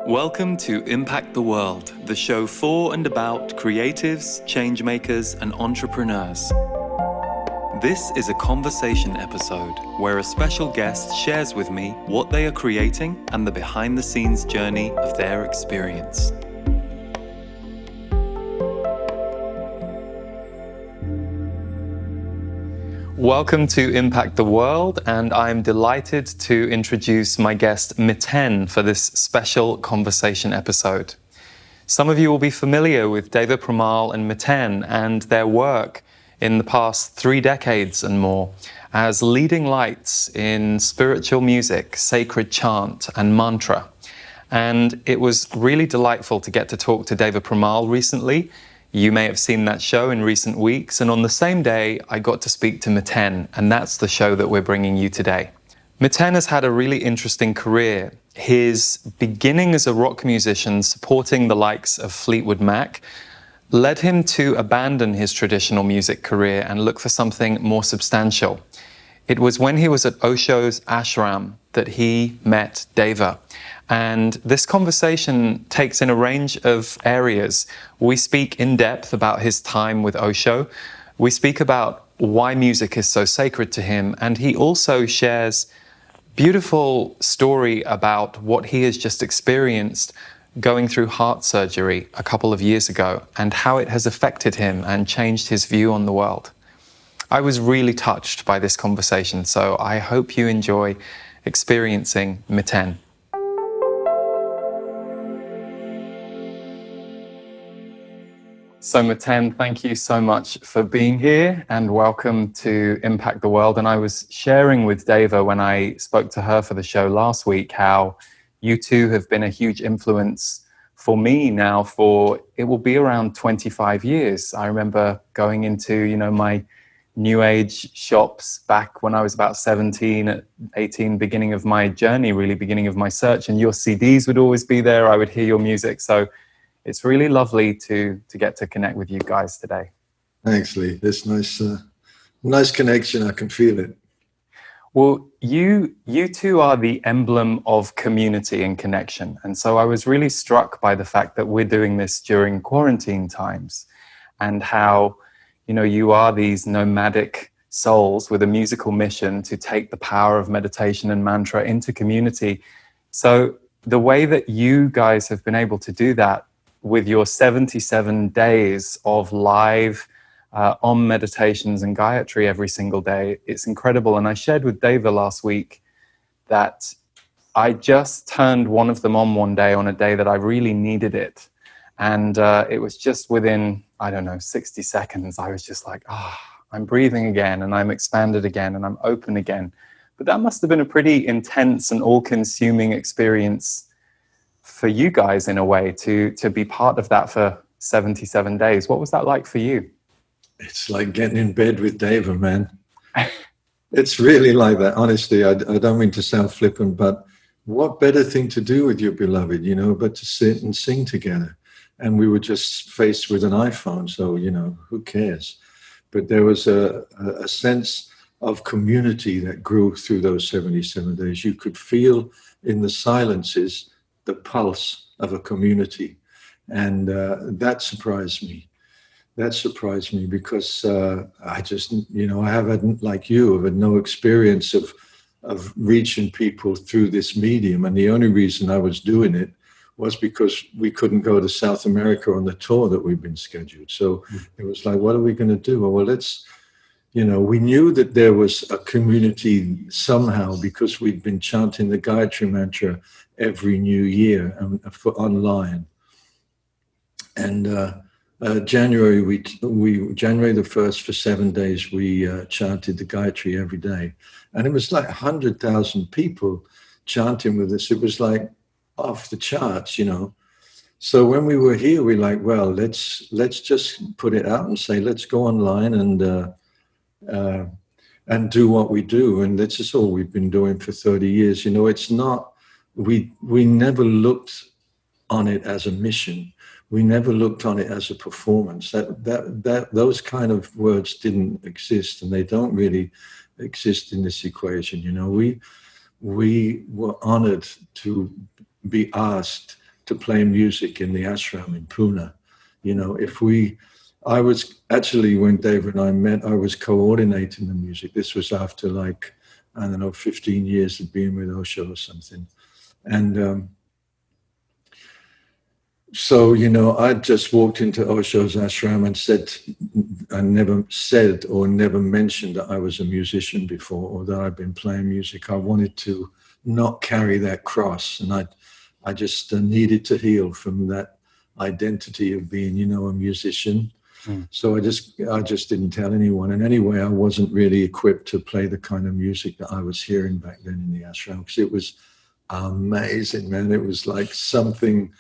Welcome to Impact the World, the show for and about creatives, changemakers, and entrepreneurs. This is a conversation episode where a special guest shares with me what they are creating and the behind-the-scenes journey of their experience. Welcome to Impact the World, and I'm delighted to introduce my guest Miten for this special conversation episode. Some of you will be familiar with Deva Premal and Miten and their work in the past 3 decades and more as leading lights in spiritual music, sacred chant and mantra. And it was really delightful to get to talk to Deva Premal recently. You may have seen that show in recent weeks, and on the same day, I got to speak to Miten, and that's the show that we're bringing you today. Miten has had a really interesting career. His beginning as a rock musician supporting the likes of Fleetwood Mac led him to abandon his traditional music career and look for something more substantial. It was when he was at Osho's ashram that he met Deva. And this conversation takes in a range of areas. We speak in depth about his time with Osho. We speak about why music is so sacred to him. And he also shares beautiful story about what he has just experienced going through heart surgery a couple of years ago and how it has affected him and changed his view on the world. I was really touched by this conversation, so I hope you enjoy experiencing Miten. So Miten, thank you so much for being here and welcome to Impact the World. And I was sharing with Deva when I spoke to her for the show last week how you two have been a huge influence for me now for, it will be around 25 years. I remember going into, my new age shops back when I was about 17, 18, beginning of my journey, really beginning of my search, and your CDs would always be there. I would hear your music. So it's really lovely to get to connect with you guys today. Thanks, Lee. This nice connection. I can feel it. Well, you two are the emblem of community and connection. And so I was really struck by the fact that we're doing this during quarantine times and how, you are these nomadic souls with a musical mission to take the power of meditation and mantra into community. So the way that you guys have been able to do that with your 77 days of live Om meditations and Gayatri every single day, it's incredible. And I shared with Deva last week that I just turned one of them on one day on a day that I really needed it. And it was just within, 60 seconds, I was just like, I'm breathing again and I'm expanded again and I'm open again. But that must have been a pretty intense and all-consuming experience for you guys in a way to be part of that for 77 days. What was that like for you? It's like getting in bed with Deva, man. It's really like that. Honestly, I don't mean to sound flippant, but what better thing to do with your beloved, but to sit and sing together. And we were just faced with an iPhone, so, who cares? But there was a sense of community that grew through those 77 days. You could feel in the silences the pulse of a community. And that surprised me. That surprised me because I just, I have had, like you, I've had no experience of reaching people through this medium. And the only reason I was doing it was because we couldn't go to South America on the tour that we've been scheduled. So it was like, what are we going to do? Well, let's, we knew that there was a community somehow because we'd been chanting the Gayatri mantra every new year for online. And January the 1st for 7 days, we chanted the Gayatri every day. And it was like 100,000 people chanting with us. It was like off the charts, So when we were here, we like, well, let's just put it out and say, let's go online and do what we do. And that's just all we've been doing for 30 years. It's not, we never looked on it as a mission. We never looked on it as a performance. That those kind of words didn't exist, and they don't really exist in this equation. We were honored to be asked to play music in the ashram in Pune. You know, I was actually, when Deva and I met, I was coordinating the music. This was after, like, I don't know, 15 years of being with Osho or something. And so, you know, I just walked into Osho's ashram and said, I never said or never mentioned that I was a musician before, or that I'd been playing music. I wanted to not carry that cross, and I just needed to heal from that identity of being, you know, a musician. So I just didn't tell anyone. And anyway, I wasn't really equipped to play the kind of music that I was hearing back then in the ashram, because it was amazing, man. It was like something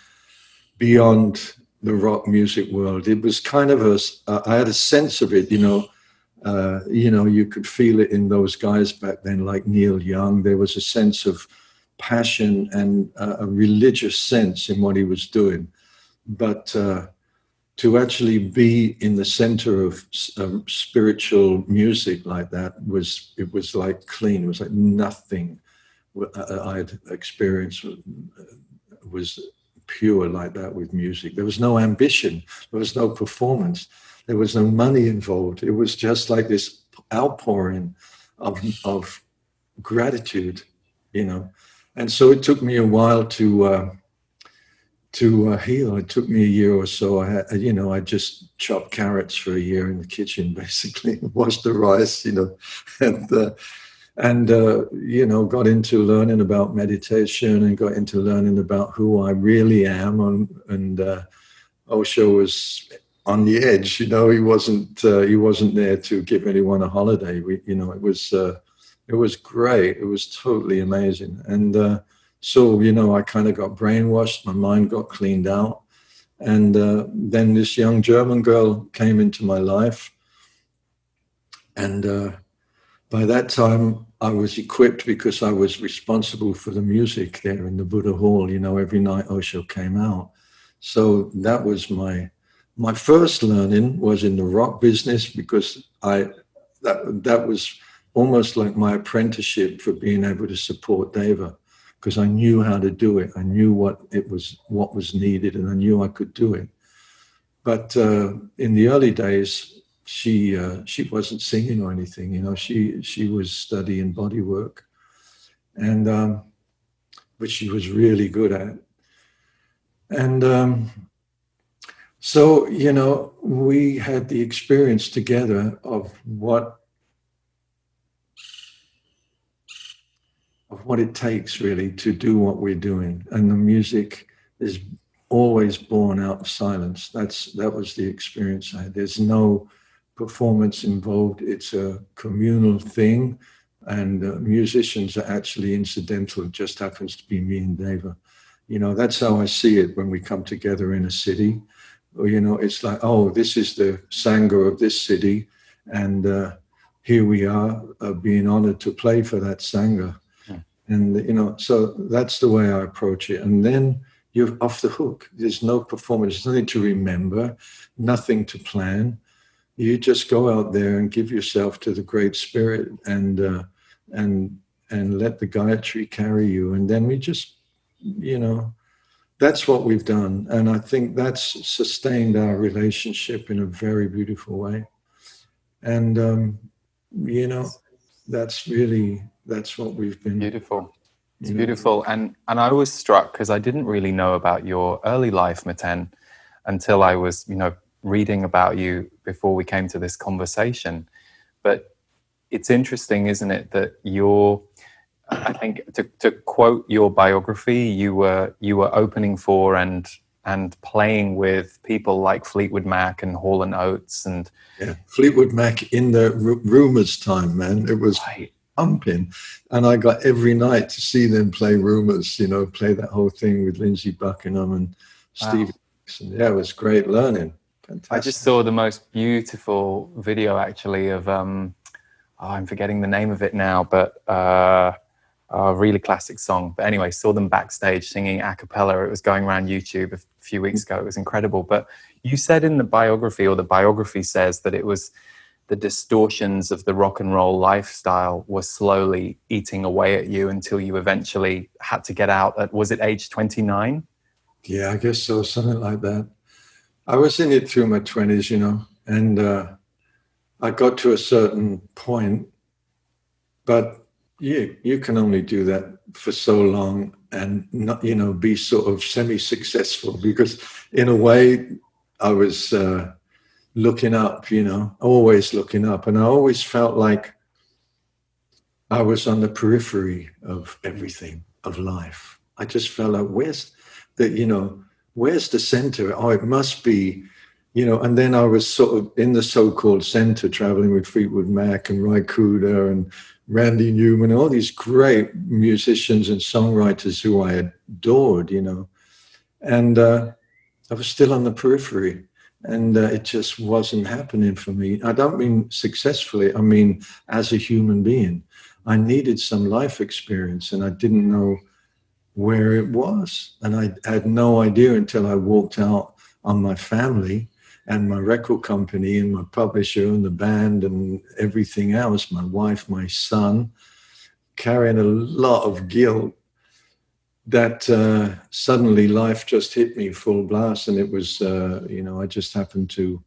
beyond the rock music world. It was kind of I had a sense of it, you know. You could feel it in those guys back then, like Neil Young. There was a sense of passion and a religious sense in what he was doing. But to actually be in the center of spiritual music like that was like clean. It was like nothing I had experienced was pure like that with music. There was no ambition. There was no performance. There was no money involved. It was just like this outpouring of gratitude, you know. And so it took me a while to heal. It took me a year or so. I just chopped carrots for a year in the kitchen, basically, washed the rice, you know, and got into learning about meditation and got into learning about who I really am. And Osho was on the edge, you know. He wasn't there to give anyone a holiday. It was great. It was totally amazing. And so, you know, I kind of got brainwashed. My mind got cleaned out. And then this young German girl came into my life. And by that time, I was equipped because I was responsible for the music there in the Buddha Hall. You know, every night Osho came out. So that was my first learning was in the rock business, because that was almost like my apprenticeship for being able to support Deva, because I knew how to do it. I knew what was needed, and I knew I could do it. But in the early days, she wasn't singing or anything, you know. She was studying body work, and which she was really good at. And so, you know, we had the experience together of what it takes really to do what we're doing. And the music is always born out of silence. That was the experience I had. There's no performance involved. It's a communal thing, and musicians are actually incidental. It just happens to be me and Deva. You know, that's how I see it when we come together in a city. You know, it's like, oh, this is the Sangha of this city, and here we are being honored to play for that Sangha. And, you know, so that's the way I approach it. And then you're off the hook. There's no performance, there's nothing to remember, nothing to plan. You just go out there and give yourself to the Great Spirit and let the Gayatri carry you. And then we just, you know, that's what we've done. And I think that's sustained our relationship in a very beautiful way. And, you know, that's what we've been. Beautiful. It's beautiful. And I was struck because I didn't really know about your early life, Miten, until I was, you know, reading about you before we came to this conversation. But it's interesting, isn't it, that I think to quote your biography, you were opening for and playing with people like Fleetwood Mac and Hall and Oates and Fleetwood Mac in the Rumours time, man. It was pumping, and I got every night to see them play Rumours. You know, play that whole thing with Lindsey Buckingham and Steve. Wow. Yeah, it was great learning. Fantastic. I just saw the most beautiful video actually of I'm forgetting the name of it now, but a really classic song. But anyway, saw them backstage singing a cappella. It was going around YouTube a few weeks ago. It was incredible. But you said in the biography, or the biography says, that it was the distortions of the rock and roll lifestyle were slowly eating away at you until you eventually had to get out at, was it age 29? Yeah, I guess so, something like that. I was in it through my 20s, and I got to a certain point, but you can only do that for so long and not, be sort of semi-successful, because in a way I was looking up, always looking up. And I always felt like I was on the periphery of everything, of life. I just felt like, where's the center? Oh, it must be, and then I was sort of in the so-called center, traveling with Fleetwood Mac and Ry Cooder and Randy Newman, all these great musicians and songwriters who I adored, and I was still on the periphery, and it just wasn't happening for me. I don't mean successfully, I mean as a human being. I needed some life experience, and I didn't know where it was. And I had no idea until I walked out on my family and my record company and my publisher and the band and everything else, my wife, my son, carrying a lot of guilt, that suddenly life just hit me full blast. And it was, I just happened to,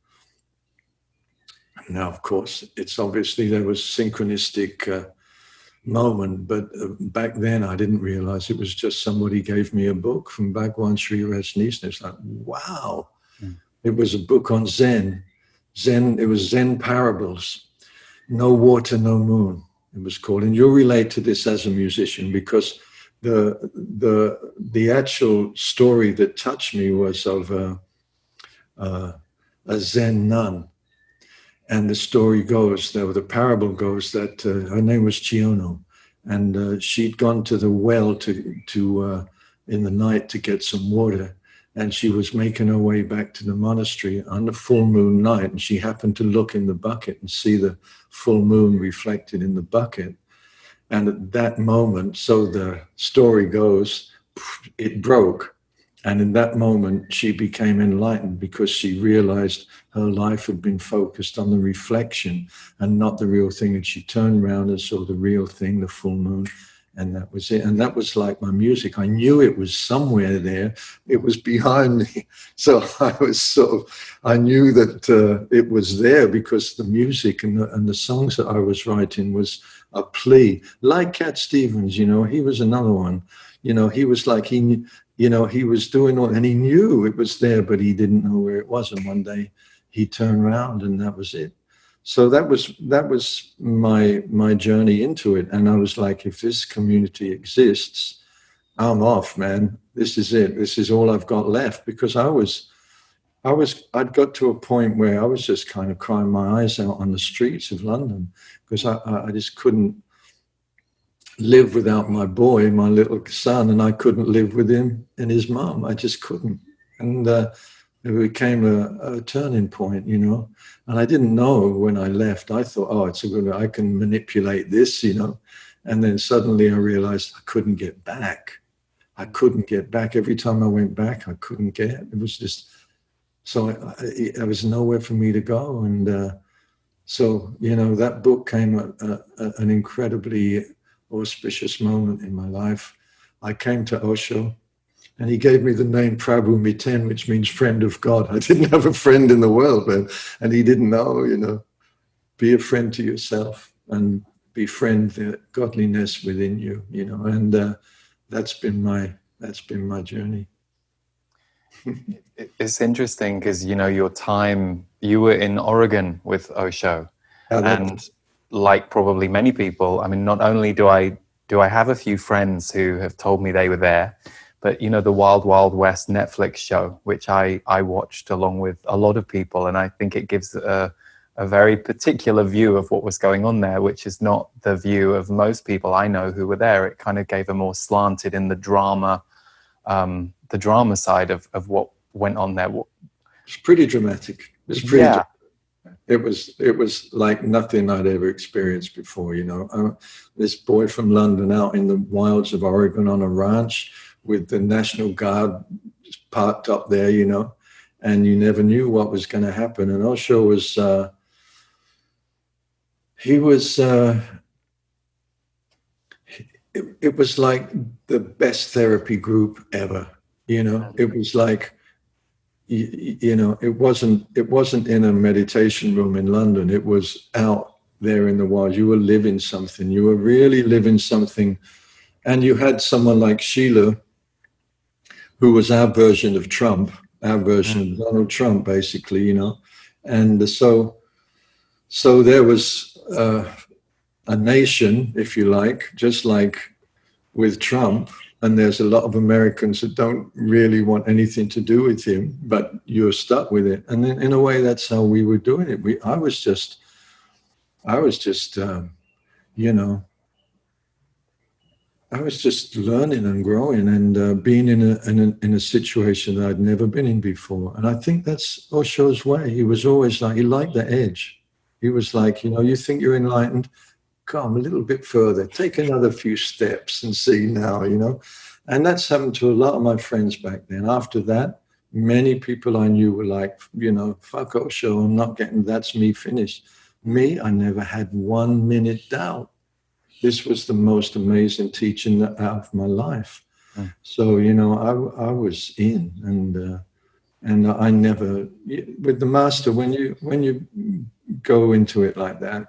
now of course, it's obviously there was synchronistic moment, but back then I didn't realize it was just somebody gave me a book from Bhagwan Sri Rajneesh. It's like, wow. It was a book on Zen, it was Zen Parables, No Water, No Moon, it was called. And you'll relate to this as a musician, because the actual story that touched me was of a Zen nun. And the story goes, the parable goes, that her name was Chiono, and she'd gone to the well to in the night to get some water, and she was making her way back to the monastery on the full moon night, and she happened to look in the bucket and see the full moon reflected in the bucket. And at that moment, so the story goes, it broke. And in that moment, she became enlightened, because she realized her life had been focused on the reflection and not the real thing. And she turned around and saw the real thing, the full moon. And that was it. And that was like my music. I knew it was somewhere there. It was behind me. So I was I knew that it was there, because the music and the songs that I was writing was a plea. Like Cat Stevens, he was another one. He was like, he was doing all, and he knew it was there, but he didn't know where it was. And one day he turned around, and that was it. So that was my journey into it. And I was like, if this community exists, I'm off, man. This is it. This is all I've got left. Because I'd got to a point where I was just kind of crying my eyes out on the streets of London, because I just couldn't live without my boy, my little son, and I couldn't live with him and his mom. I just couldn't. And it became a turning point, And I didn't know when I left. I thought, oh, it's a good, I can manipulate this, And then suddenly I realized I couldn't get back. I couldn't get back. Every time I went back, I couldn't get. It was just, so there was nowhere for me to go. And so, that book came at an incredibly auspicious moment in my life. I came to Osho, and he gave me the name Prabhu Miten, which means friend of God. I didn't have a friend in the world, man. And he didn't know, be a friend to yourself and befriend the godliness within you, and that's been my journey. It's interesting because, your time, you were in Oregon with Osho. And like probably many people, I mean, not only do I have a few friends who have told me they were there, but, the Wild Wild West Netflix show, which I watched along with a lot of people. And I think it gives a very particular view of what was going on there, which is not the view of most people I know who were there. It kind of gave a more slanted in the drama side of what went on there. It's pretty dramatic. It's pretty dramatic. It was like nothing I'd ever experienced before, this boy from London out in the wilds of Oregon on a ranch with the National Guard parked up there, and you never knew what was going to happen. And Osho was, it was like the best therapy group ever. You know, it was like, you know, it wasn't in a meditation room in London. It was out there in the wild. You were living something. You were really living something. And you had someone like Sheila, who was our version of Trump, our version of Donald Trump, basically, you know. And so there was a nation, if you like, just like with Trump. And there's a lot of Americans that don't really want anything to do with him, but you're stuck with it. And in a way, that's how we were doing it. I was just, you know, I was just learning and growing and being in a situation that I'd never been in before. And I think that's Osho's way. He was always like, he liked the edge. He was like, you know, you think you're enlightened, come a little bit further, take another few steps and see now, you know. And that's happened to a lot of my friends back then. After that, many people I knew were like, you know, fuck Osho, I'm not getting, that's me finished. Me, I never had 1 minute doubt. This was the most amazing teaching out of my life. So, you know, I was in, and I never, with the master, when you go into it like that,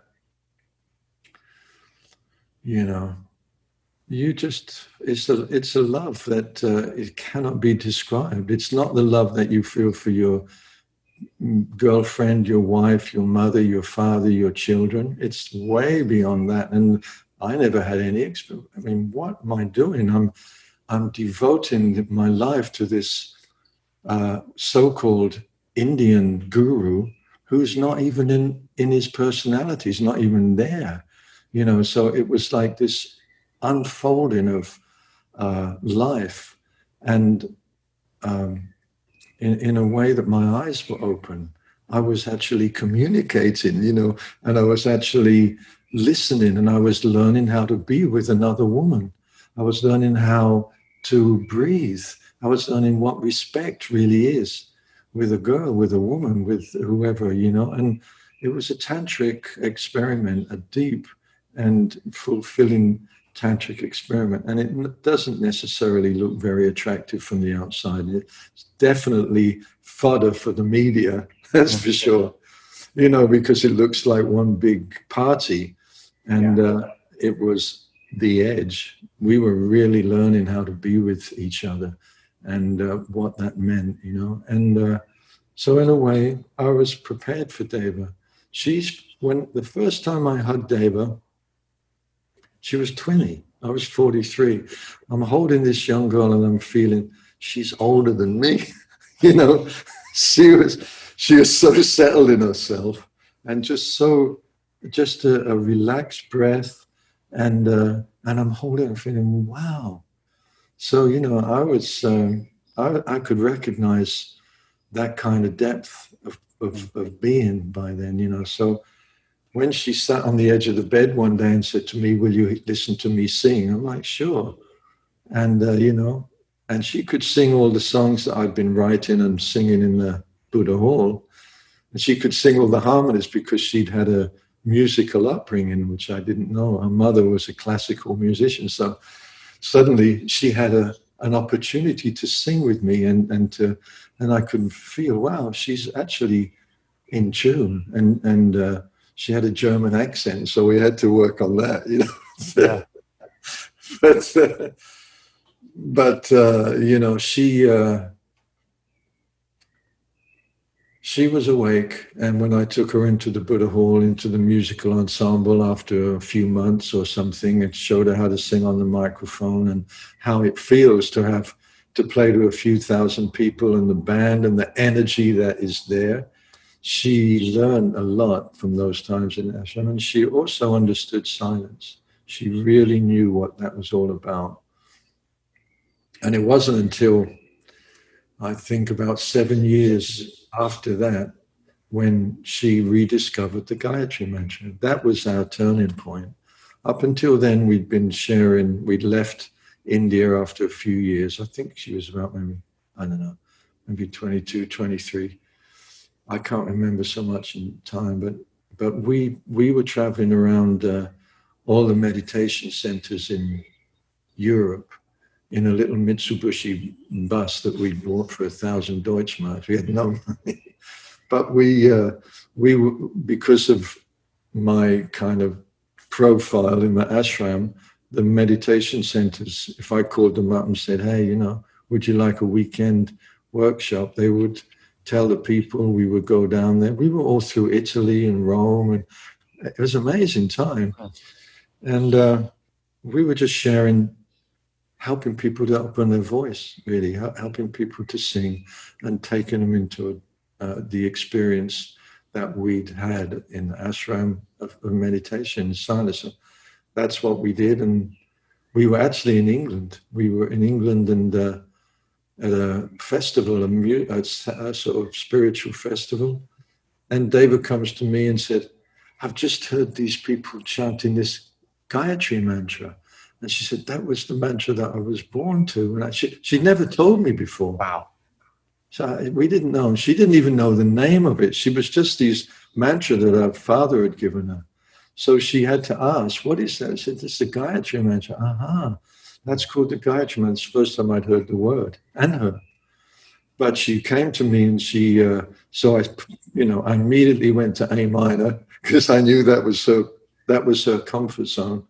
you know, you just, it's a love that it cannot be described. It's not the love that you feel for your girlfriend, your wife, your mother, your father, your children. It's way beyond that. And I never had any experience. I mean, what am I doing? I'm devoting my life to this so-called Indian guru who's not even in his personality. He's not even there, you know. So it was like this unfolding of life, and in a way that my eyes were open. I was actually communicating, you know, and I was actually listening, and I was learning how to be with another woman. I was learning how to breathe. I was learning what respect really is with a girl, with a woman, with whoever, you know. And it was a tantric experiment, a deep and fulfilling tantric experiment. And it doesn't necessarily look very attractive from the outside. It's definitely fodder for the media, that's for sure, you know, because it looks like one big party. And it was the edge. We were really learning how to be with each other and what that meant, you know. And so in a way, I was prepared for Deva. When the first time I hugged Deva, she was 20. I was 43. I'm holding this young girl and I'm feeling she's older than me. You know, she was so settled in herself and just a relaxed breath. And I'm holding and feeling, wow. So, you know, I could recognize that kind of depth of being by then, you know. So when she sat on the edge of the bed one day and said to me, will you listen to me sing? I'm like, sure. And, you know, and she could sing all the songs that I'd been writing and singing in the Buddha Hall. And she could sing all the harmonies because she'd had a musical upbringing, which I didn't know. Her mother was a classical musician. So suddenly she had an opportunity to sing with me and I could feel, wow, she's actually in tune. And she had a German accent, so we had to work on that, you know. Yeah. but you know, she was awake, and when I took her into the Buddha Hall, into the musical ensemble after a few months or something, it showed her how to sing on the microphone and how it feels to play to a few thousand people and the band and the energy that is there. She learned a lot from those times in ashram, and she also understood silence. She really knew what that was all about. And it wasn't until, I think, about 7 years after that when she rediscovered the Gayatri Mantra. That was our turning point. Up until then, we'd left India after a few years. I think she was about maybe 22, 23. I can't remember so much in time, but we were traveling around all the meditation centers in Europe, in a little Mitsubishi bus that we bought for 1,000 Deutschmarks. We had no money, but we were, because of my kind of profile in the ashram, the meditation centers, if I called them up and said, hey, you know, would you like a weekend workshop? They would tell the people. We would go down there. We were all through Italy and Rome, and it was an amazing time. And we were just sharing, helping people to open their voice, really, helping people to sing and taking them into the experience that we'd had in the ashram of meditation, silence. So that's what we did. And we were actually in England. We were in England and at a festival, a sort of spiritual festival. And David comes to me and said, I've just heard these people chanting this Gayatri mantra. And she said, that was the mantra that I was born to. And she never told me before. Wow. So we didn't know. She didn't even know the name of it. She was just these mantra that her father had given her. So she had to ask, what is that? I said, this is the Gayatri mantra. Aha, that's called the Gayatri mantra. It's the first time I'd heard the word and her. But she came to me and so I immediately went to A minor because I knew that was her comfort zone.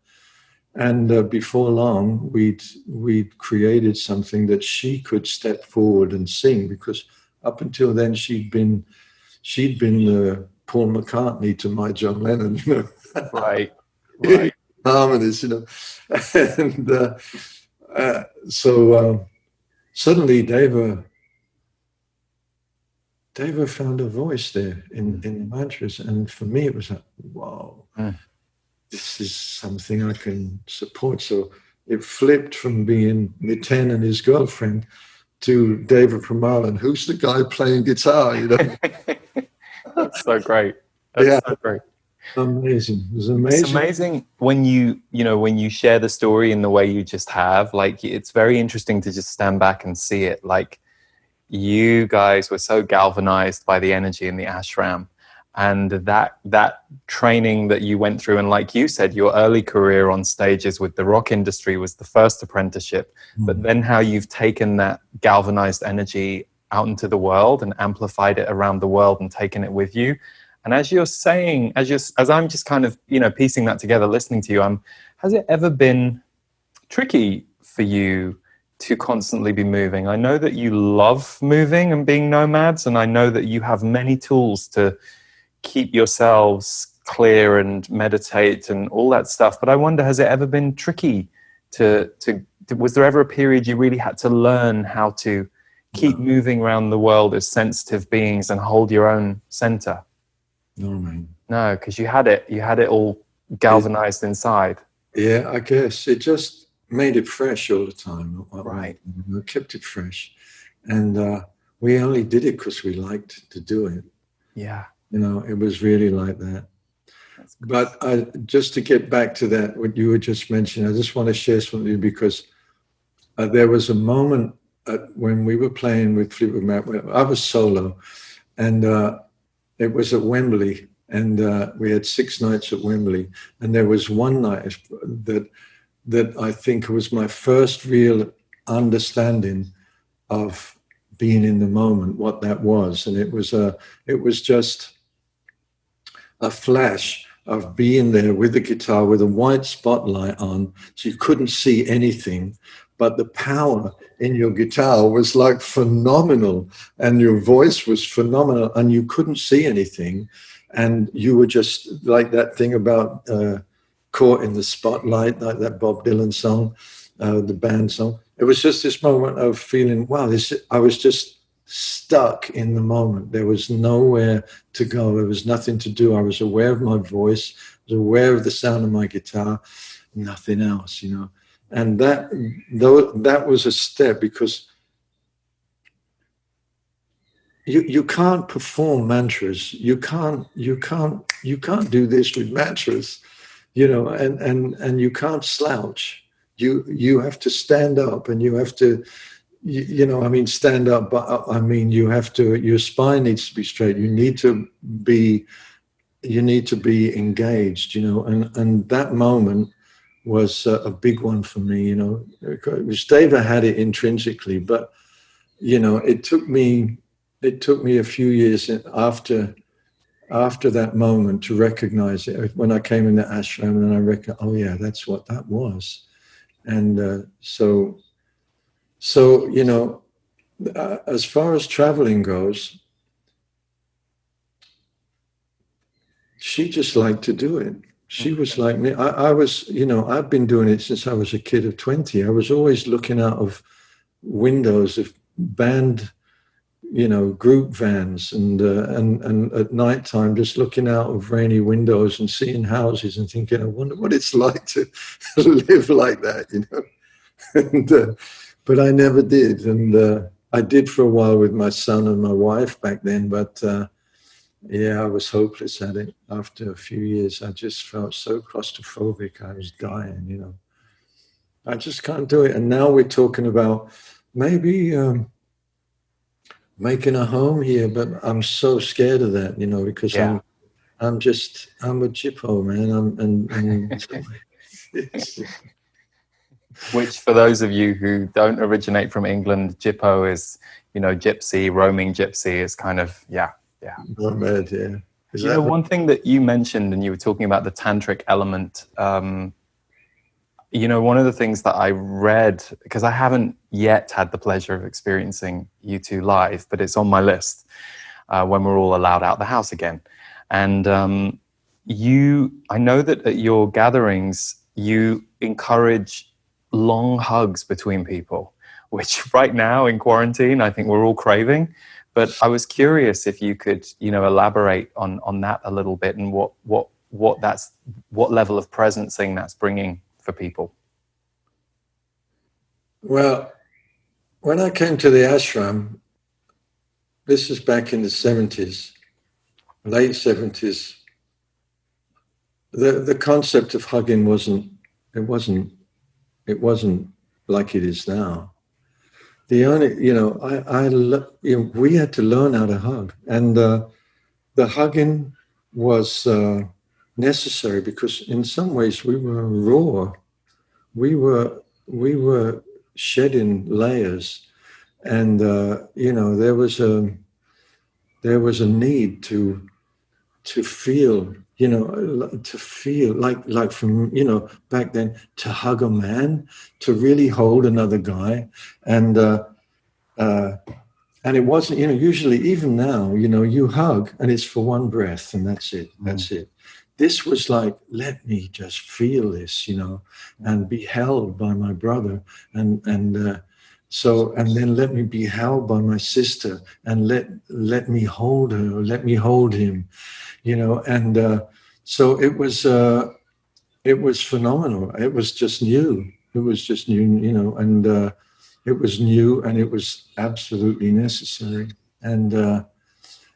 And before long, we'd created something that she could step forward and sing, because up until then she'd been the Paul McCartney to my John Lennon, you know. Right. Harmonies, you know. And so suddenly Deva found a voice there in the mantras, and for me it was like, wow. This is something I can support. So it flipped from being Miten and his girlfriend to Deva Premal, and who's the guy playing guitar, you know? That's so great. That's so great. Amazing. It was amazing. It's amazing when you share the story in the way you just have. Like, it's very interesting to just stand back and see it. Like, you guys were so galvanized by the energy in the ashram. And that training that you went through, and like you said, your early career on stages with the rock industry was the first apprenticeship, but then how you've taken that galvanized energy out into the world and amplified it around the world and taken it with you. And as you're saying, as I'm just kind of, piecing that together, listening to you, has it ever been tricky for you to constantly be moving? I know that you love moving and being nomads, and I know that you have many tools to keep yourselves clear and meditate and all that stuff. But I wonder, has it ever been tricky was there ever a period you really had to learn how to keep moving around the world as sensitive beings and hold your own center? No, man. No, because you had it all galvanized inside. Yeah, I guess it just made it fresh all the time. Right. I kept it fresh. And we only did it because we liked to do it. Yeah. It was really like that. But just to get back to that, what you were just mentioning, I just want to share something with you, because there was a moment when we were playing with Fleetwood Mac. I was solo, and it was at Wembley, and we had 6 nights at Wembley. And there was one night that I think was my first real understanding of being in the moment, what that was. And it was just a flash of being there with the guitar with a white spotlight on, so you couldn't see anything, but the power in your guitar was like phenomenal, and your voice was phenomenal, and you couldn't see anything, and you were just like that thing about caught in the spotlight, like that Bob Dylan song, the band song. It was just this moment of feeling, wow, I was just stuck in the moment. There was nowhere to go. There was nothing to do. I was aware of my voice. I was aware of the sound of my guitar. Nothing else, And that was a step, because you can't perform mantras. You can't do this with mantras, and you can't slouch. You have to stand up, and you have to. Stand up, but you have to, your spine needs to be straight. You need to be engaged, and that moment was a big one for me, you know, because Deva had it intrinsically, but you know, it took me a few years after that moment to recognize it. When I came in the ashram, and I reckon, oh yeah, that's what that was. And so you know, as far as traveling goes, she just liked to do it. She was like me. I was, you know, I've been doing it since I was a kid of 20. I was always looking out of windows of band, you know, group vans, and at night time just looking out of rainy windows and seeing houses and thinking, I wonder what it's like to live like that, you know. And but I never did, and I did for a while with my son and my wife back then, but yeah, I was hopeless at it. After a few years, I just felt so claustrophobic. I was dying, you know. I just can't do it. And now we're talking about maybe making a home here, but I'm so scared of that, you know, because Yeah. I'm a jippo, man. Which, for those of you who don't originate from England, Jippo is, you know, gypsy, roaming gypsy is kind of, yeah. Nomad, yeah. Is You that know, one thing that you mentioned, and you were talking about the tantric element, you know, one of the things that I read, because I haven't yet had the pleasure of experiencing you two live, but it's on my list when we're all allowed out the house again. And I know that at your gatherings, you encourage long hugs between people, which right now in quarantine, I think we're all craving. But I was curious if you could, you know, elaborate on that a little bit, and what level of presencing that's bringing for people. Well, when I came to the ashram, this is back in the 70s, late 70s, the concept of hugging wasn't like it is now. The only, you know, you know, we had to learn how to hug, and the hugging was necessary because in some ways we were raw. We were shedding layers, and you know, there was a need to feel, you know, to feel like from, you know, back then, to hug a man, to really hold another guy, and it wasn't, you know, usually even now, you know, you hug and it's for one breath and that's it. That's it. This was like, let me just feel this, you know, and be held by my brother, and then let me be held by my sister, and let me hold her, or let me hold him, you know, and so it was phenomenal. It was just new. It was just new, you know, and it was new, and it was absolutely necessary. And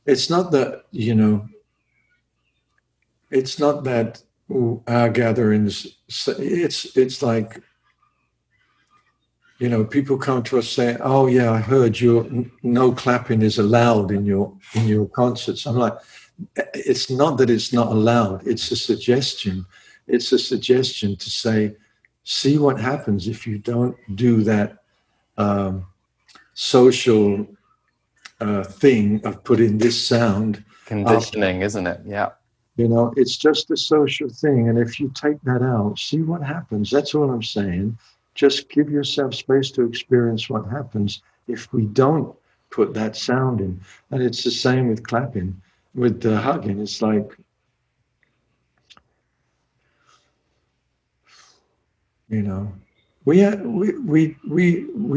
it's not that, you know, it's not that our gatherings. It's like, you know, people come to us saying, "Oh yeah, I heard your no clapping is allowed in your concerts." I'm like, it's not that it's not allowed. It's a suggestion. It's a suggestion to say, see what happens if you don't do that social thing of putting this sound Conditioning, isn't it? Yeah. You know, it's just a social thing. And if you take that out, see what happens. That's all I'm saying. Just give yourself space to experience what happens if we don't put that sound in. And it's the same with clapping, with the hugging. It's like, you know, we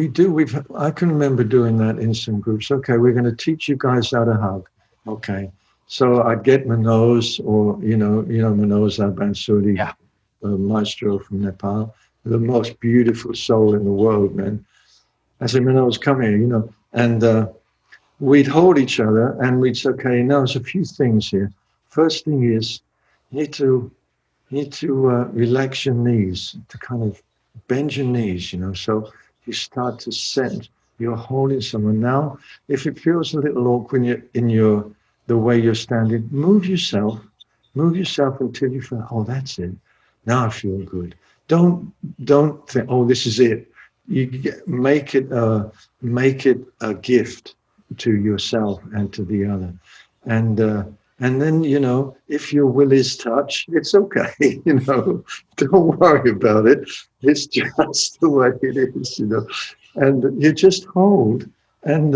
do. I can remember doing that in some groups. Okay, we're going to teach you guys how to hug. Okay, so I'd get Manoj, or Manoj Bansuri, Yeah. maestro from Nepal, the most beautiful soul in the world, man. I said, Manoj, come here, you know, and we'd hold each other and we'd say, okay, now there's a few things here. First thing is, you need to relax your knees, to kind of bend your knees, you know, so you start to sense you're holding someone. Now, if it feels a little awkward the way you're standing, move yourself until you feel, oh, that's it. Now I feel good. don't think, oh, this is it. Make it a gift to yourself and to the other, and then, if your will is touched, it's okay. Don't worry about it. It's just the way it is. And you just hold and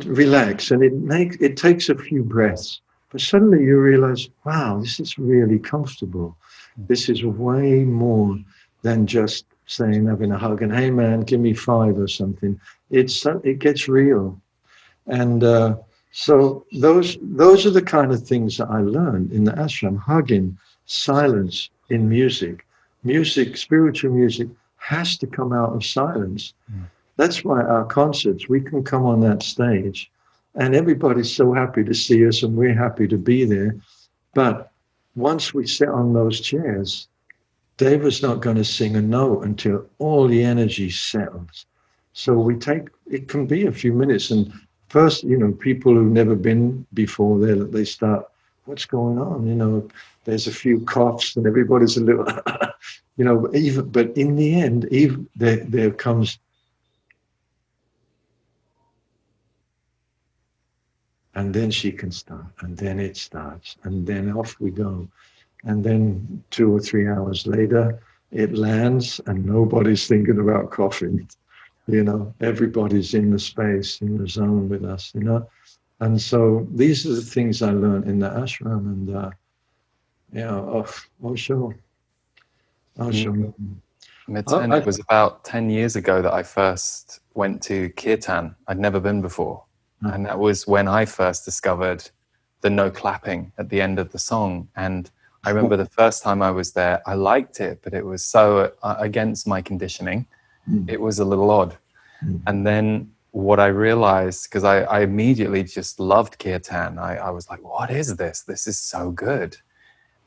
relax, and it takes a few breaths, but suddenly you realize, wow, this is really comfortable. This is way more than just saying, having a hug and, hey man, give me 5 or something. It gets real. And so those are the kind of things that I learned in the ashram: hugging, silence in music. Spiritual music has to come out of silence. That's why our concerts, we can come on that stage and everybody's so happy to see us and we're happy to be there. But once we sit on those chairs, Deva's not going to sing a note until all the energy settles. So it can be a few minutes. And first, people who've never been before, they start, what's going on? There's a few coughs and everybody's a little, but in the end, there comes, and then she can start, and then it starts, and then off we go. And then 2 or 3 hours later, it lands and nobody's thinking about coughing. Everybody's in the space, in the zone with us, And so these are the things I learned in the ashram, and Osho. Miten, it was about 10 years ago that I first went to kirtan. I'd never been before. And that was when I first discovered the no clapping at the end of the song. And I remember the first time I was there, I liked it, but it was so against my conditioning. It was a little odd. And then what I realized, because I immediately just loved kirtan, I was like, what is this? This is so good.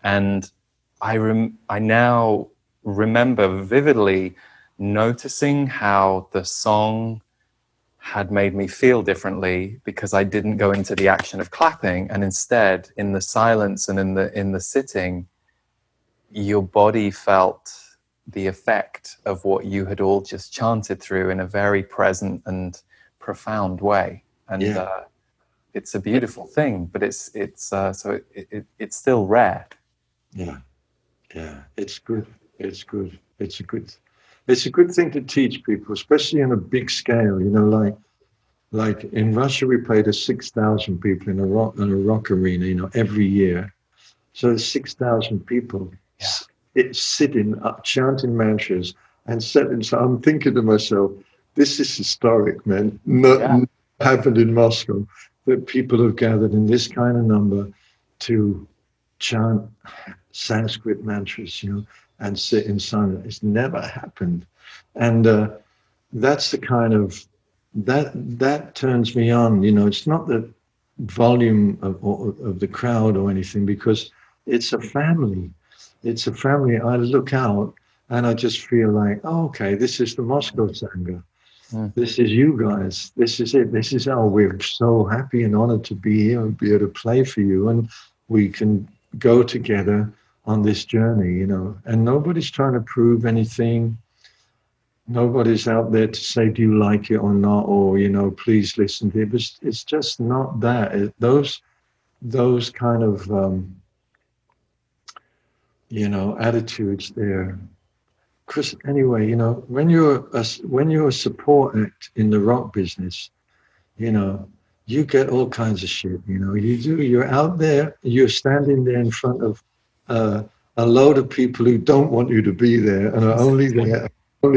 And I now remember vividly noticing how the song had made me feel differently, because I didn't go into the action of clapping, and instead in the silence and in the sitting, your body felt the effect of what you had all just chanted through in a very present and profound way. And it's a beautiful thing, but it's still rare. Yeah, it's good. It's good. It's a good thing to teach people, especially on a big scale. Like in Russia, we play to 6,000 people in a rock arena, every year. So there's 6,000 people sitting up, chanting mantras and sitting. So I'm thinking to myself, this is historic, man. Not happened in Moscow, that people have gathered in this kind of number to chant Sanskrit mantras, and sit in silence. It's never happened. And that's the kind of, that turns me on. It's not the volume of the crowd or anything, because it's a family. It's a family. I look out and I just feel like, oh, okay, this is the Moscow Sangha. This is you guys. This is it. This is, we're so happy and honored to be here and be able to play for you. And we can go together on this journey, and nobody's trying to prove anything. Nobody's out there to say, do you like it or not? Or, please listen to it. It's just not that. Those kind of, attitudes there. Because anyway, when you're a support act in the rock business, you get all kinds of shit. You're out there, you're standing there in front of a load of people who don't want you to be there and are only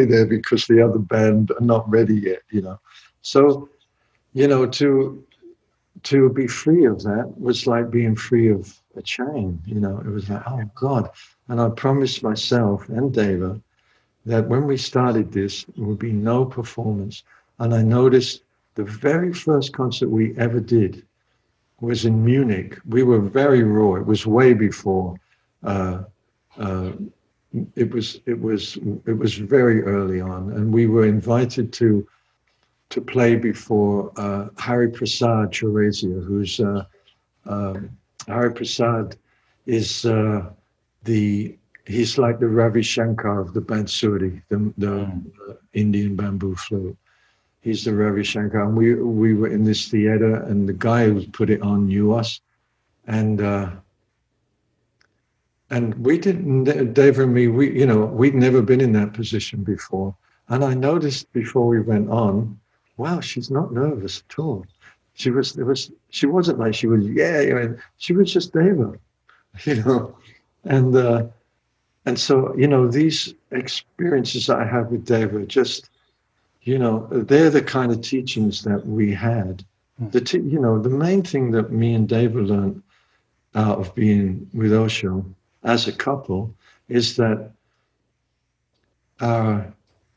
there because the other band are not ready yet. So to be free of that was like being free of a chain. It was like, oh God. And I promised myself and Deva that when we started this, there would be no performance. And I noticed the very first concert we ever did was in Munich. We were very raw. It was way before. It was very early on, and we were invited to play before Hari Prasad Chaurasia, who's Hari Prasad is the he's like the Ravi Shankar of the Bansuri, the Indian bamboo flute. He's the Ravi Shankar. And we were in this theater, and the guy who put it on knew us. And we didn't, Dave and me, we'd never been in that position before. And I noticed before we went on, wow, she's not nervous at all. She wasn't like she was, yeah, she was just Deva, you know. And so, these experiences I have with Deva, just, they're the kind of teachings that we had. The main thing that me and Deva learned out of being with Osho as a couple is that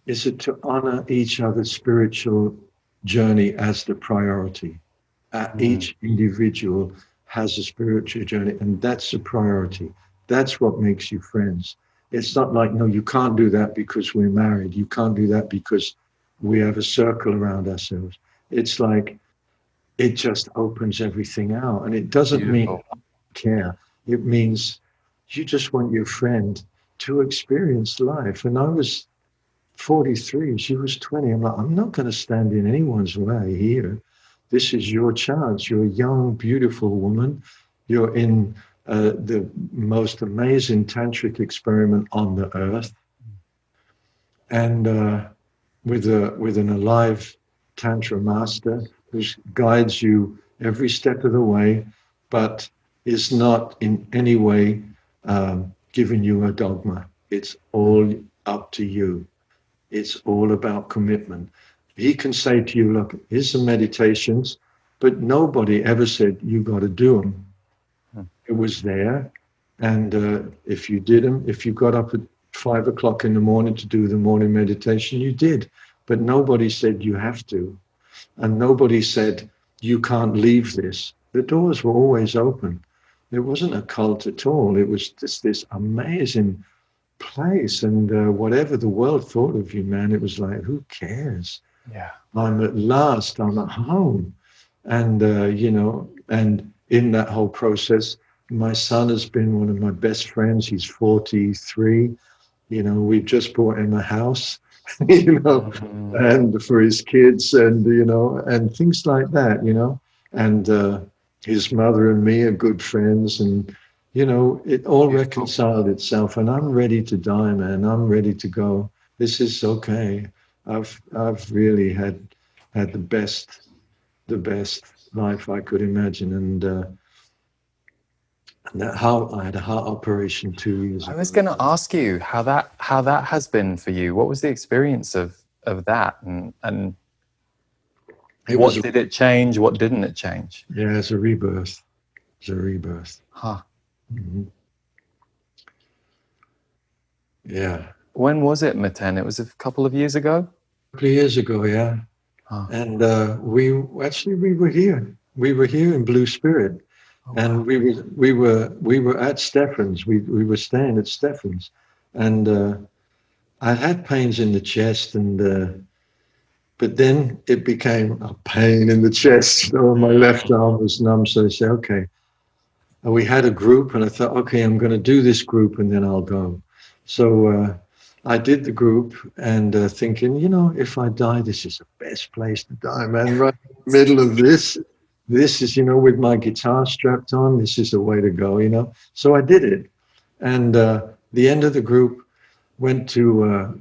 is it to honor each other's spiritual journey as the priority. Each individual has a spiritual journey, and that's the priority. That's what makes you friends. It's not like, no, you can't do that because we're married. You can't do that because we have a circle around ourselves. It's like it just opens everything out. And it doesn't mean care. It means you just want your friend to experience life. And I was 43, she was 20. I'm like, I'm not going to stand in anyone's way here. This is your chance. You're a young, beautiful woman. You're in the most amazing tantric experiment on the earth. And with an alive tantra master who guides you every step of the way, but is not in any way giving you a dogma. It's all up to you. It's all about commitment. He can say to you, look, here's some meditations, but nobody ever said you got to do them. It was there. And if you did them, if you got up at 5 o'clock in the morning to do the morning meditation, you did. But nobody said you have to. And nobody said you can't leave this. The doors were always open. It wasn't a cult at all. It was just this amazing place. And whatever the world thought of you, man, it was like, who cares? Yeah. I'm at home. And, and in that whole process, my son has been one of my best friends. He's 43. We've just bought him a house, and for his kids and things like that. And his mother and me are good friends, and, it all reconciled itself. And I'm ready to die, man. I'm ready to go. This is okay. I've really had the best life I could imagine. And I had a heart operation 2 years ago. I was going to ask you how that has been for you. What was the experience of that, and what did it change? What didn't it change? Yeah, it's a rebirth. It's a rebirth. Huh. Mm-hmm. Yeah. When was it, Miten? It was a couple of years ago? A couple of years ago, yeah. Huh. And we were here. We were here in Blue Spirit. Oh, and wow. we were at Stefan's. We were staying at Stefan's. And I had pains in the chest, and but then it became a pain in the chest. My left arm was numb. So I said, okay. And we had a group, and I thought, okay, I'm going to do this group, and then I'll go. So I did the group, and thinking, if I die, this is the best place to die, man. Right in the middle of this. This is, with my guitar strapped on, this is the way to go, So I did it. And the end of the group went to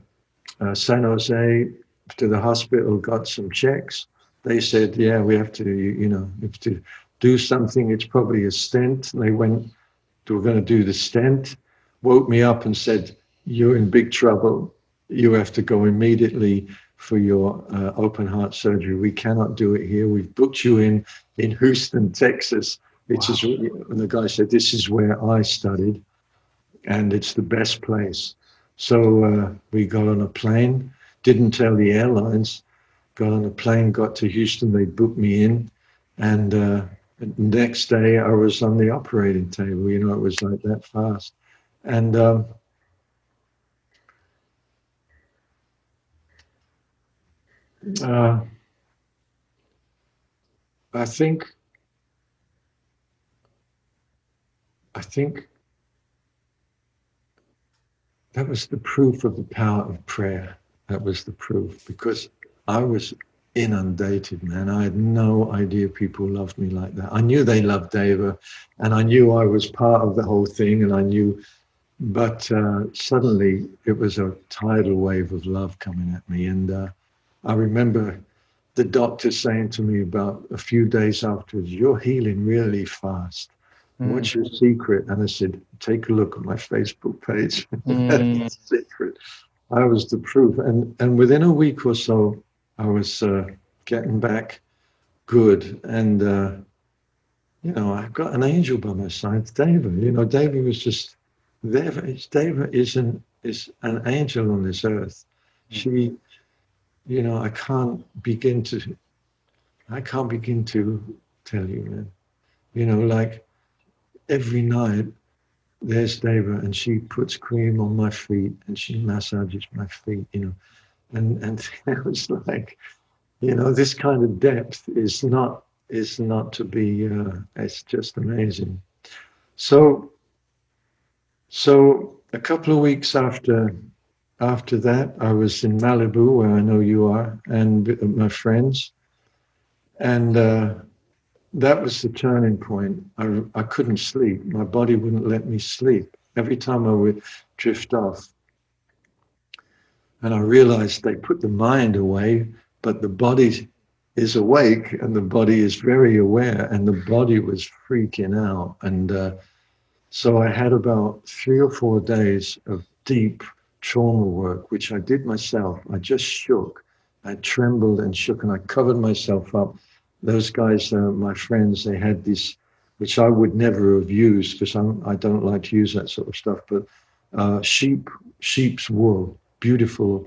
San Jose, to the hospital, got some checks. They said, yeah, we have to, have to do something. It's probably a stent. And they went, we're going to do the stent, woke me up and said, you're in big trouble. You have to go immediately for your open heart surgery. We cannot do it here. We've booked you in Houston, Texas, which is, and the guy said, this is where I studied, and it's the best place. So we got on a plane, didn't tell the airlines, got on a plane, got to Houston, they booked me in, and the next day I was on the operating table. It was like that fast. And I think that was the proof of the power of prayer. That was the proof, because I was inundated, man. I had no idea people loved me like that. I knew they loved Deva, and I knew I was part of the whole thing, and I knew, but suddenly it was a tidal wave of love coming at me. And I remember the doctor saying to me about a few days afterwards, "You're healing really fast. What's your secret?" And I said, "Take a look at my Facebook page." That's the secret. I was the proof. And within a week or so, I was getting back good. And, I got an angel by my side, Deva. Deva was just there. Deva is an angel on this earth. She, I can't begin to tell you, man. Like every night, there's Deva, and she puts cream on my feet and she massages my feet, and it was like, this kind of depth is not to be. It's just amazing. So a couple of weeks after that, I was in Malibu, where I know you are, and with my friends, and that was the turning point. I couldn't sleep. My body wouldn't let me sleep. Every time I would drift off, and I realized they put the mind away, but the body is awake, and the body is very aware, and the body was freaking out. And so I had about 3 or 4 days of deep trauma work, which I did myself. I just shook. I trembled and shook, and I covered myself up. Those guys, my friends, they had this, which I would never have used, because I don't like to use that sort of stuff, but sheep's wool, beautiful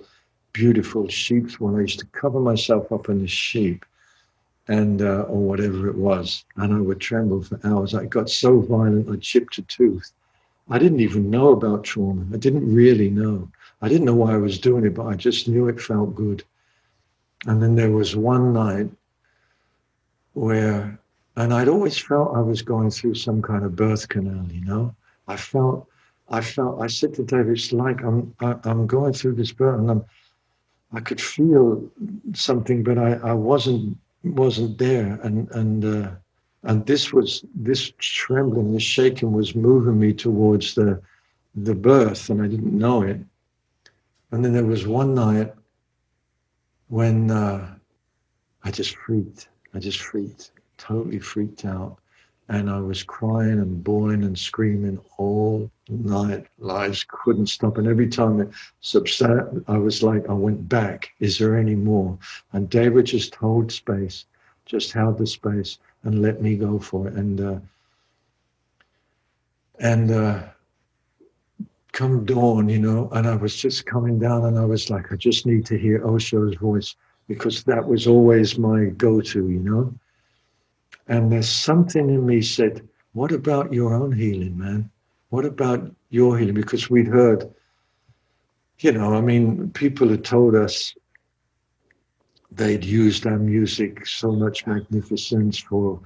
sheep's wool. I used to cover myself up in this sheep, and or whatever it was, and I would tremble for hours. I got so violent, I chipped a tooth. I didn't even know about trauma. I didn't really know. I didn't know why I was doing it, but I just knew it felt good. And then there was one night where, and I'd always felt I was going through some kind of birth canal, I said to David, it's like I'm going through this birth, and I could feel something, but I wasn't there. And this trembling, this shaking was moving me towards the birth, and I didn't know it. And then there was one night when I just freaked, totally freaked out. And I was crying and bawling and screaming all night. Lives couldn't stop. And every time it subsided, I was like, I went back. Is there any more? And David just held the space and let me go for it. And come dawn, and I was just coming down, and I was like, I just need to hear Osho's voice, because that was always my go-to, And there's something in me said, what about your own healing, man? What about your healing? Because we'd heard, people had told us they'd used our music, so much magnificence for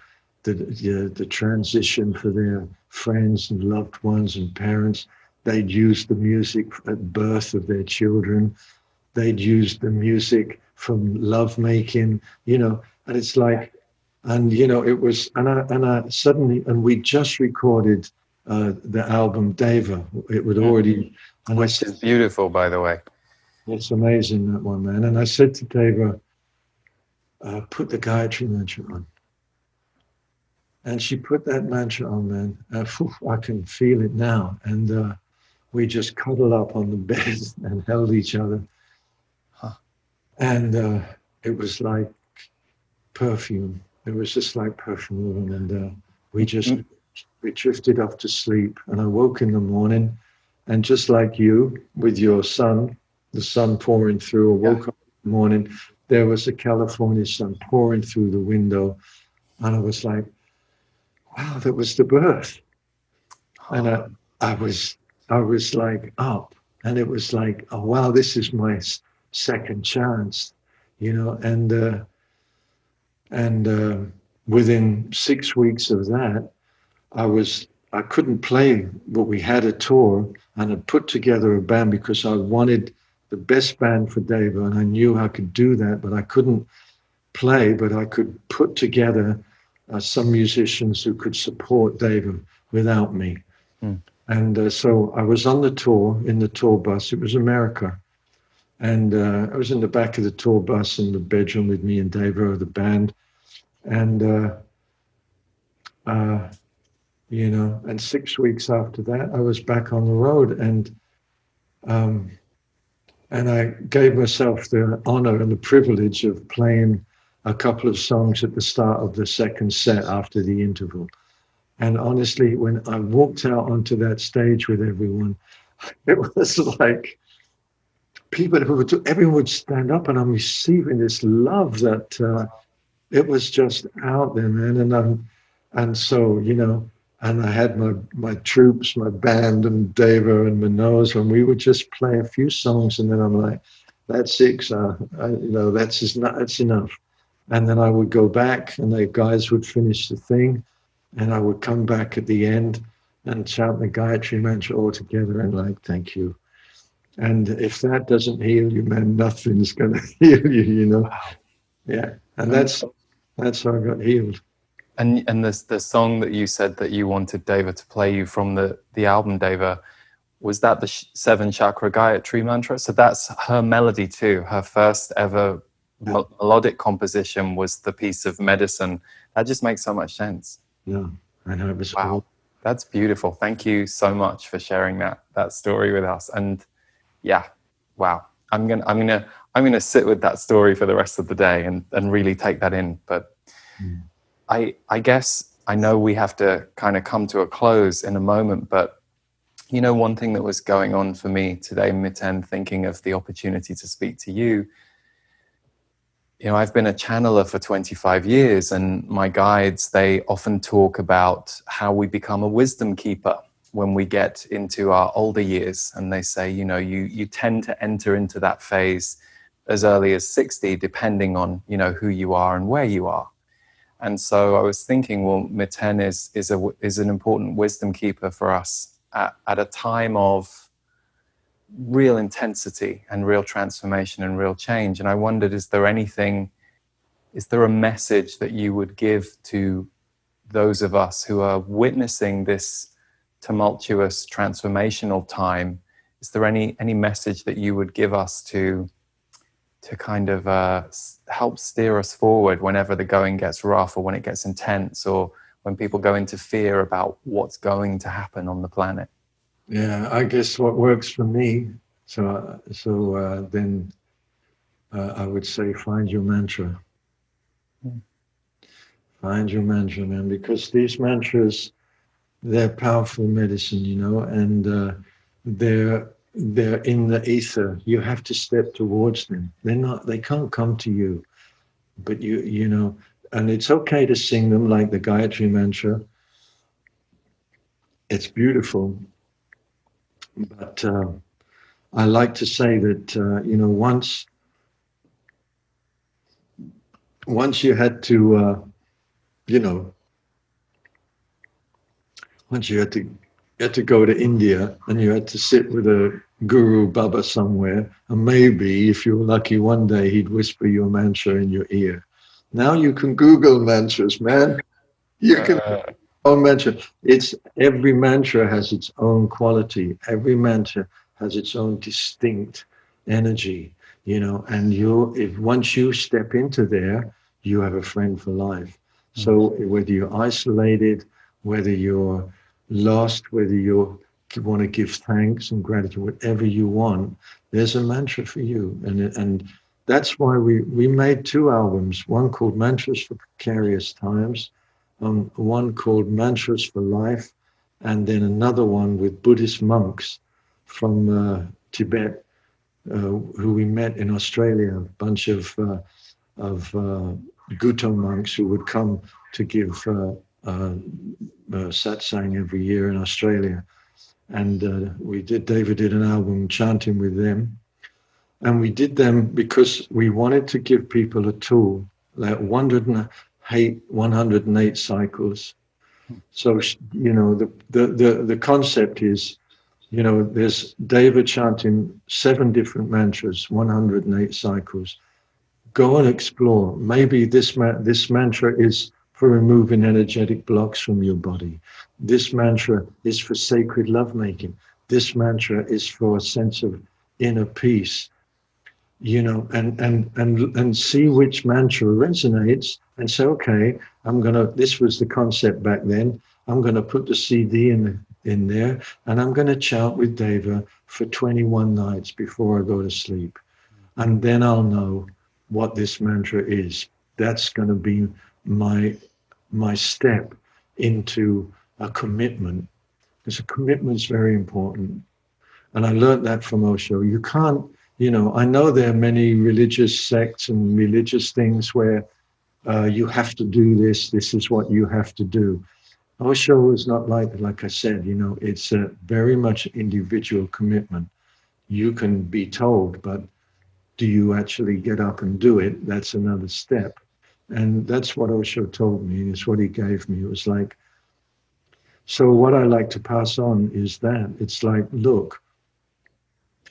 the transition for their friends and loved ones and parents. They'd used the music at birth of their children. They'd used the music from lovemaking, and it's like, and it was, and I suddenly, and we just recorded the album Deva. It would already, and which is beautiful, by the way. It's amazing, that one, man. And I said to Deva, put the Gayatri mantra on. And she put that mantra on, man. I can feel it now. And we just cuddled up on the bed and held each other. And it was like perfume. It was just like perfume. And we drifted off to sleep. And I woke in the morning, and just like you, with your sun, the sun pouring through, I woke up in the morning, there was a California sun pouring through the window. And I was like, wow, that was the birth. And I was like up, and it was like, oh wow, this is my second chance, and within 6 weeks of that, I was I couldn't play, but we had a tour and had put together a band because I wanted the best band for Deva, and I knew I could do that, but I couldn't play, but I could put together some musicians who could support Deva without me. Mm. And so I was on the tour, in the tour bus. It was America. And I was in the back of the tour bus in the bedroom with me and Deva, the band. And, you know, and 6 weeks after that, I was back on the road. And I gave myself the honor and the privilege of playing a couple of songs at the start of the second set after the interval. And honestly, when I walked out onto that stage with everyone, it was like everyone would stand up, and I'm receiving this love that it was just out there, man. And so, you know, and I had my troops, my band, and Deva and Manoj, and we would just play a few songs, and then I'm like, that's it, you know, that's enough. And then I would go back, and the guys would finish the thing, and I would come back at the end and chant the Gayatri mantra all together, and like, thank you. And if that doesn't heal you, man, nothing's going to heal you, you know. Wow. Yeah, and that's how I got healed. And the song that you said that you wanted Deva to play you from the album Deva, was that the 7 chakra Gayatri mantra? So that's her melody too. Her first ever melodic composition was the piece of Medicine. That just makes so much sense. Yeah, I know it was wow. That's beautiful. Thank you so much for sharing that story with us. And yeah, wow. I'm gonna sit with that story for the rest of the day and really take that in. But I guess I know we have to kind of come to a close in a moment, but you know, one thing that was going on for me today, Miten, thinking of the opportunity to speak to you, you know, I've been a channeler for 25 years, and my guides, they often talk about how we become a wisdom keeper when we get into our older years. And they say, you know, you tend to enter into that phase as early as 60, depending on, you know, who you are and where you are. And so I was thinking, well, Miten is an important wisdom keeper for us at a time of real intensity and real transformation and real change. And I wondered, is there a message that you would give to those of us who are witnessing this tumultuous transformational time? Is there any message that you would give us to kind of help steer us forward whenever the going gets rough, or when it gets intense, or when people go into fear about what's going to happen on the planet? Yeah, I guess what works for me. Then I would say, find your mantra. Find your mantra, man, because these mantras, they're powerful medicine, you know, and they're in the ether. You have to step towards them. They can't come to you, but you know, and it's okay to sing them like the Gayatri mantra. It's beautiful. But I like to say that, you know, once you had to, you know, once you had to go to India, and you had to sit with a guru Baba somewhere, and maybe if you were lucky one day he'd whisper your mantra in your ear. Now you can Google mantras, man. You can own mantra. Every mantra has its own quality. Every mantra has its own distinct energy, you know, and if once you step into there, you have a friend for life. So whether you're isolated, whether you're lost, whether you want to give thanks and gratitude, whatever you want, there's a mantra for you. And that's why we made 2 albums, one called Mantras for Precarious Times, one called Mantras for Life, and then another one with Buddhist monks from Tibet, who we met in Australia, a bunch of Guto monks who would come to give satsang every year in Australia. And David did an album chanting with them. And we did them because we wanted to give people a tool, like 108 cycles, So, the concept is, there's Deva chanting 7 different mantras, 108 cycles. Go and explore. Maybe this mantra is for removing energetic blocks from your body. This mantra is for sacred lovemaking. This mantra is for a sense of inner peace. And see which mantra resonates and say, okay, this was the concept back then. I'm gonna put the CD in there, and I'm gonna chant with Deva for 21 nights before I go to sleep. And then I'll know what this mantra is. That's gonna be my step into a commitment. Because a commitment is very important. And I learned that from Osho. You can't, I know there are many religious sects and religious things where you have to do this is what you have to do. Osho is not like I said, it's a very much individual commitment. You can be told, but do you actually get up and do it? That's another step. And that's what Osho told me, and it's what he gave me. It was like, so what I like to pass on is that it's like, look,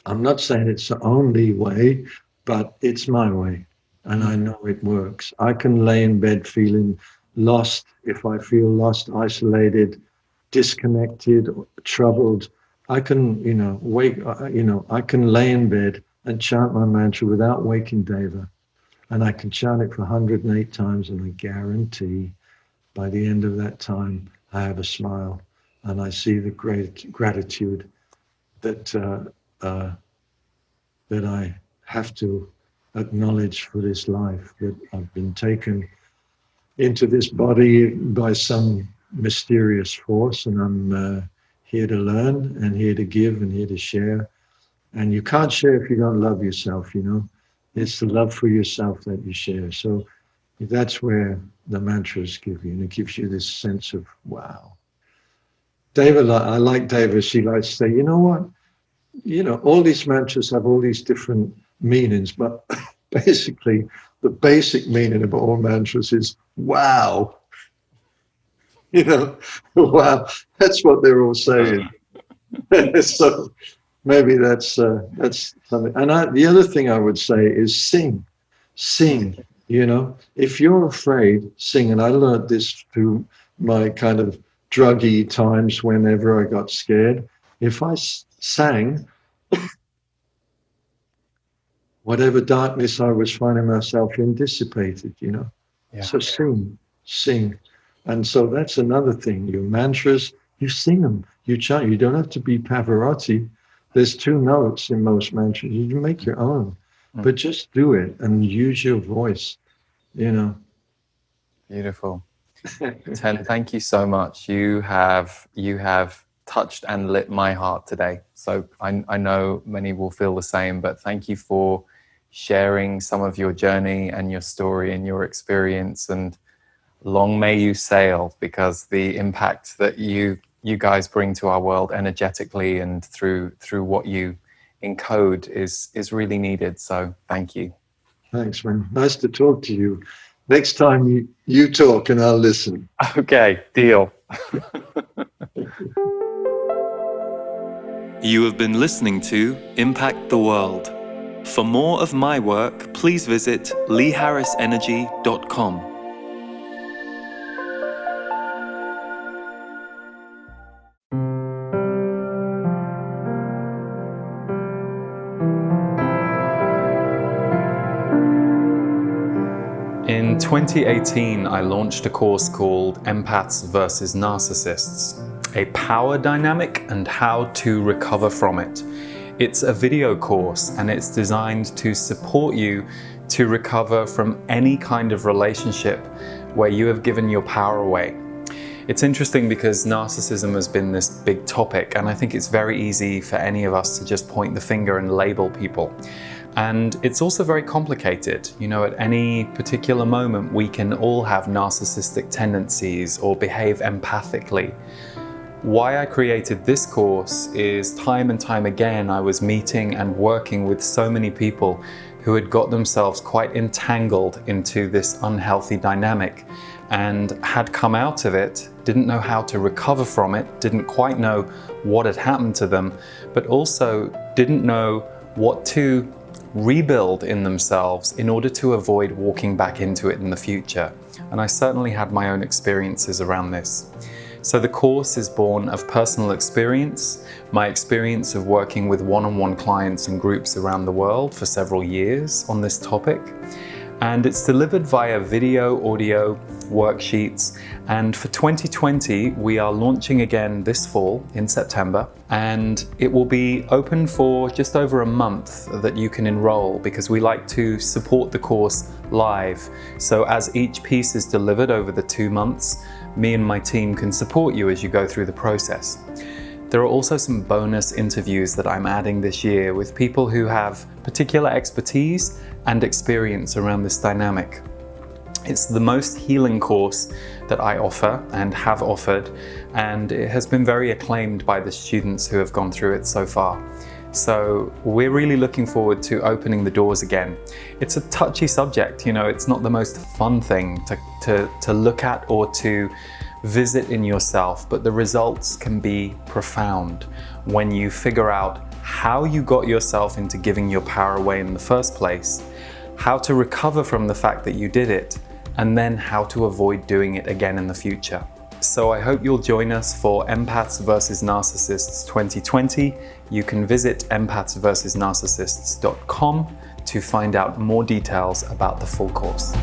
I'm not saying it's the only way, but it's my way. And I know it works. I can lay in bed feeling lost. If I feel lost, isolated, disconnected, troubled, I can, I can lay in bed and chant my mantra without waking Deva. And I can chant it for 108 times, and I guarantee by the end of that time, I have a smile and I see the great gratitude that I have to acknowledge for this life, that I've been taken into this body by some mysterious force, and I'm here to learn and here to give and here to share. And you can't share if you don't love yourself, It's the love for yourself that you share. So that's where the mantras give you, and it gives you this sense of, wow. I like Deva, she likes to say, you know what? All these mantras have all these different meanings, but basically the basic meaning of all mantras is wow. Wow, that's what they're all saying. So maybe that's something. And the other thing I would say is sing. If you're afraid, sing. And I learned this through my kind of druggy times whenever I got scared. If I sang, whatever darkness I was finding myself in dissipated, Yeah. So sing. And so that's another thing. Your mantras, you sing them, you chant. You don't have to be Pavarotti. There's 2 notes in most mantras. You can make your own, but just do it and use your voice, Beautiful. Ten, thank you so much. You have touched and lit my heart today. So I know many will feel the same, but thank you for sharing some of your journey and your story and your experience, and long may you sail, because the impact that you guys bring to our world energetically and through what you encode is really needed. So thank you. Thanks, man. Nice to talk to you. Next time you talk and I'll listen. Okay, deal. You have been listening to Impact the World. For more of my work, please visit leeharrisenergy.com. In 2018, I launched a course called Empaths versus Narcissists, a power dynamic and how to recover from it. It's a video course, and it's designed to support you to recover from any kind of relationship where you have given your power away. It's interesting because narcissism has been this big topic, and I think it's very easy for any of us to just point the finger and label people. And it's also very complicated. At any particular moment, we can all have narcissistic tendencies or behave empathically. Why I created this course is time and time again, I was meeting and working with so many people who had got themselves quite entangled into this unhealthy dynamic and had come out of it, didn't know how to recover from it, didn't quite know what had happened to them, but also didn't know what to rebuild in themselves in order to avoid walking back into it in the future. And I certainly had my own experiences around this. So the course is born of personal experience, my experience of working with one-on-one clients and groups around the world for several years on this topic. And it's delivered via video, audio, worksheets. And for 2020, we are launching again this fall in September. And it will be open for just over a month that you can enroll, because we like to support the course live. So as each piece is delivered over the 2 months, me and my team can support you as you go through the process. There are also some bonus interviews that I'm adding this year with people who have particular expertise and experience around this dynamic. It's the most healing course that I offer and have offered, and it has been very acclaimed by the students who have gone through it so far. So we're really looking forward to opening the doors again. It's a touchy subject, it's not the most fun thing to look at or to visit in yourself, but the results can be profound when you figure out how you got yourself into giving your power away in the first place, how to recover from the fact that you did it, and then how to avoid doing it again in the future. So I hope you'll join us for Empaths vs. Narcissists 2020. You can visit empathsversusnarcissists.com to find out more details about the full course.